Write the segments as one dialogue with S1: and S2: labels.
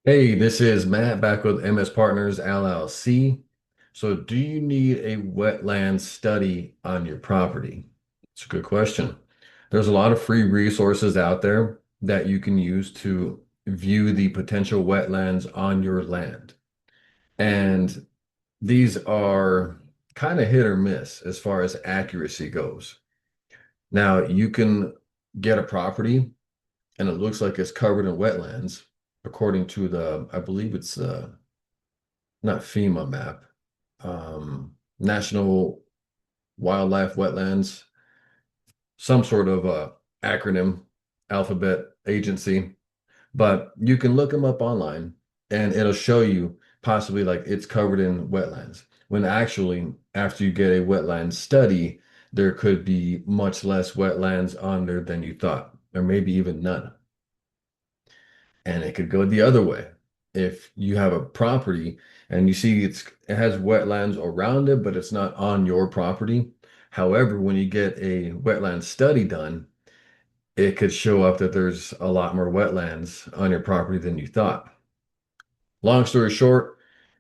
S1: Hey, this is Matt back with MS Partners LLC. So, do you need a wetland study on your property? It's a good question. There's a lot of free resources out there that you can use to view the potential wetlands on your land. And these are kind of hit or miss as far as accuracy goes. Now, you can get a property and it looks like it's covered in wetlands according to I believe it's not FEMA map, National Wildlife Wetlands, some sort of acronym, alphabet agency. But you can look them up online and it'll show you possibly like it's covered in wetlands. When actually, after you get a wetland study, there could be much less wetlands on there than you thought, or maybe even none. And it could go the other way. If you have a property and you see it has wetlands around it, but it's not on your property. However, when you get a wetland study done, it could show up that there's a lot more wetlands on your property than you thought. Long story short,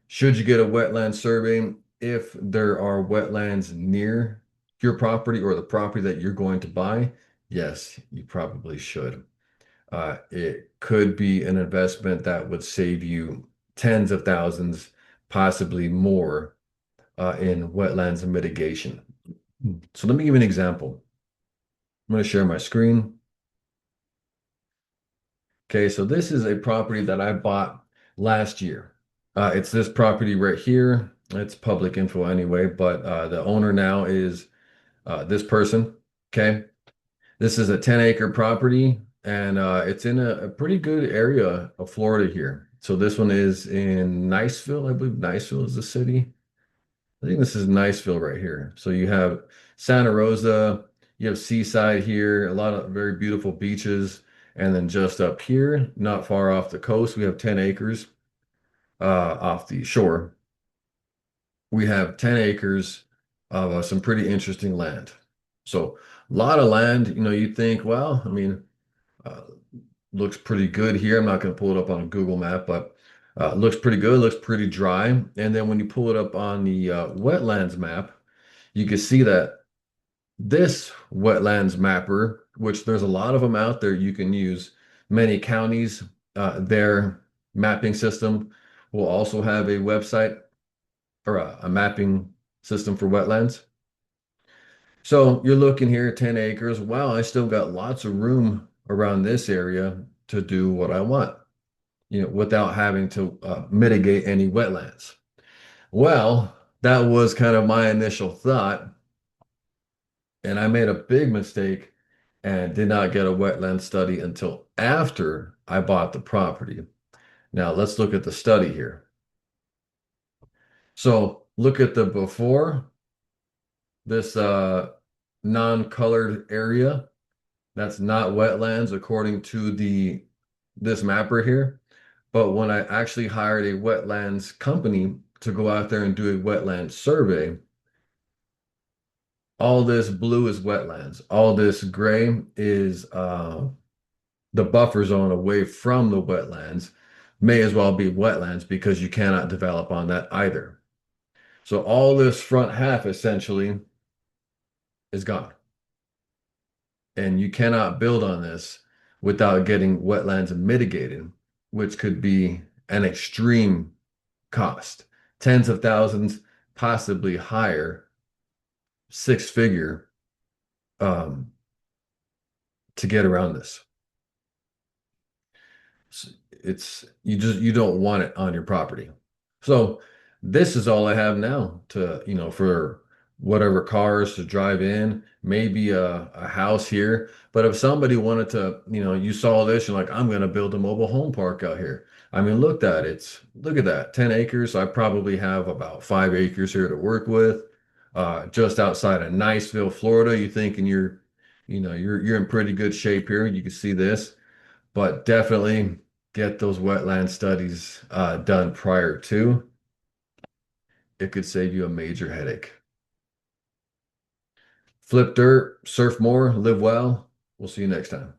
S1: should you get a wetland survey if there are wetlands near your property or the property that you're going to buy? Yes, you probably should. It could be an investment that would save you tens of thousands, possibly more, in wetlands and mitigation. So let me give you an example. I'm going to share my screen. Okay, so this is a property that I bought last year. It's this property right here. It's public info anyway, but the owner now is this person. Okay. This is a 10-acre property, and it's in a pretty good area of Florida here. So this one is in Niceville. I believe Niceville is the city. I think this is Niceville right here. So you have Santa Rosa, you have Seaside here, a lot of very beautiful beaches. And then just up here, not far off the coast, we have 10 acres off the shore. We have 10 acres of some pretty interesting land. So a lot of land, you think, well, I mean, uh, looks pretty good here. I'm not going to pull it up on a Google map, but looks pretty good, looks pretty dry. And then when you pull it up on the wetlands map, you can see that this wetlands mapper, which there's a lot of them out there you can use, many counties, their mapping system will also have a website or a mapping system for wetlands. So you're looking here at 10 acres. Wow, I still got lots of room around this area to do what I want, without having to mitigate any wetlands. Well, that was kind of my initial thought, and I made a big mistake and did not get a wetland study until after I bought the property. Now let's look at the study here. So look at the before, this non-colored area. That's not wetlands according to the this mapper here. But when I actually hired a wetlands company to go out there and do a wetland survey, all this blue is wetlands. All this gray is the buffer zone away from the wetlands. May as well be wetlands because you cannot develop on that either. So all this front half essentially is gone. And you cannot build on this without getting wetlands mitigated, which could be an extreme cost, tens of thousands, possibly higher, six figure, um, to get around this. It's you don't want it on your property. So this is all I have now to, for whatever cars to drive in, maybe a house here. But if somebody wanted to, you saw this, you're like, I'm going to build a mobile home park out here. I mean, look at that, 10 acres. I probably have about 5 acres here to work with. Just outside of Niceville, Florida. You thinking you're in pretty good shape here. You can see this, but definitely get those wetland studies done prior to. It could save you a major headache. Flip dirt, surf more, live well. We'll see you next time.